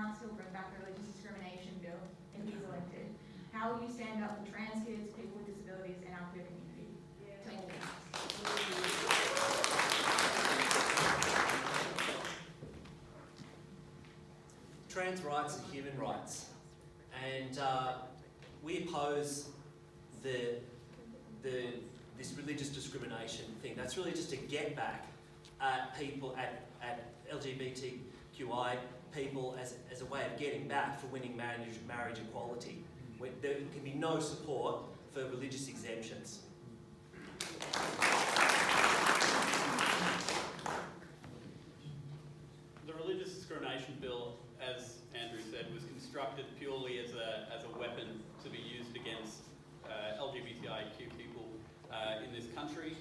chance he'll bring back the religious discrimination bill if he's elected. How will you stand up for trans kids, people with disabilities, and our queer community? To all of us. Trans rights are human rights, and we oppose this religious discrimination thing. That's really just a get back at people, at LGBTQI people as a way of getting back for winning marriage equality. When there can be no support for religious exemptions. The religious discrimination bill, as Andrew said, was constructed purely as a weapon to be used against LGBTIQ people in this country.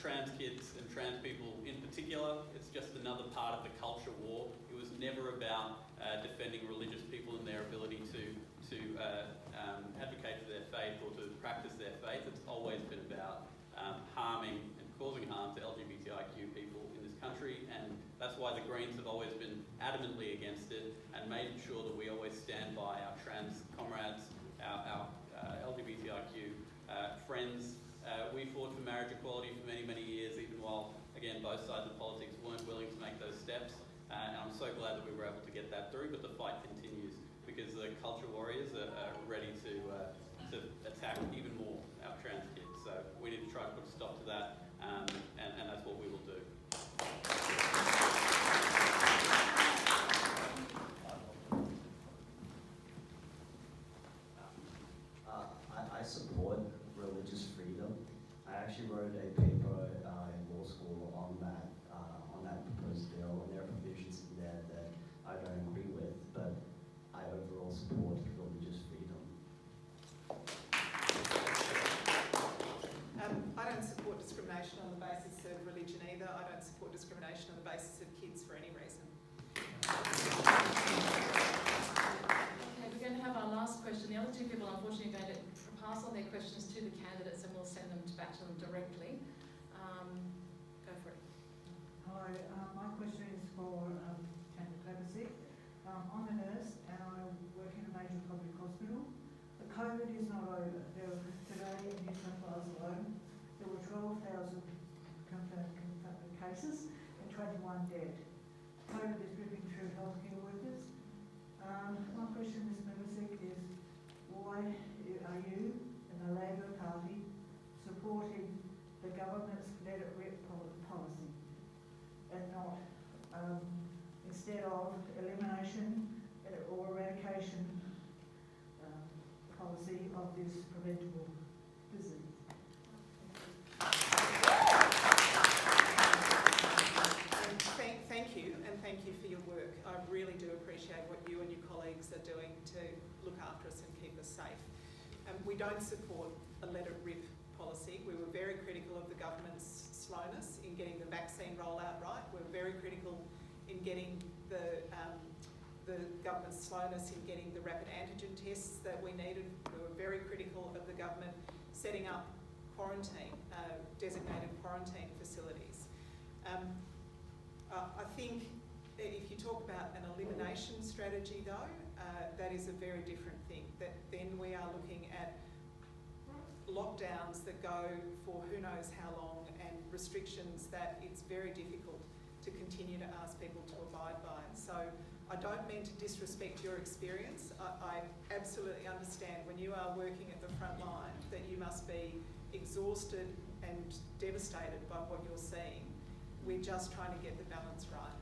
Trans kids and trans people in particular, it's just another part of the culture war. It was never about defending religious people and their ability to advocate for their faith or to practice their faith. It's always been about harming and causing harm to LGBTIQ people in this country, and that's why the Greens have always been adamantly against it and made sure that we always stand by our trans comrades, our LGBTIQ friends. We fought for marriage equality for many, many years, even while, again, both sides of politics weren't willing to make those steps. And I'm so glad that we were able to get that through, but the fight continues because the culture warriors are ready to attack even more our trans kids. So we need to try to put a stop to that, and that's what we will do. I support religious freedom. I actually wrote a paper in law school on that proposed bill, and there are provisions in there that I don't agree with, but I overall support religious freedom. I don't support discrimination on the basis of religion either. I don't support discrimination on the basis of kids for any reason. Okay, we're going to have our last question. The other two people, unfortunately, are going to pass on their questions to the candidates and we'll send them back to them directly. Go for it. Hi, my question is for Tanya Klebasic. I'm a nurse and I work in a major public hospital. The COVID is not over. Today in New South Wales alone, there were 12,000 confirmed cases and 21 dead. COVID is ripping through healthcare workers. My question, Ms. Klebasic, is why are you and the Labor Party supporting the government's let it rip policy and not instead of elimination or eradication policy of this preventable disease? Thank you, and thank you for your work. I really do appreciate what you and your colleagues are doing to look after us and keep us safe. We don't support a let it rip policy. We were very critical of the government's slowness in getting the vaccine rollout right. We're very critical in getting the government's slowness in getting the rapid antigen tests that we needed. We were very critical of the government setting up quarantine, designated quarantine facilities. I think if you talk about an elimination strategy though, that is a very different thing. That then we are looking at lockdowns that go for who knows how long and restrictions that it's very difficult to continue to ask people to abide by. So I don't mean to disrespect your experience. I absolutely understand when you are working at the front line that you must be exhausted and devastated by what you're seeing. We're just trying to get the balance right.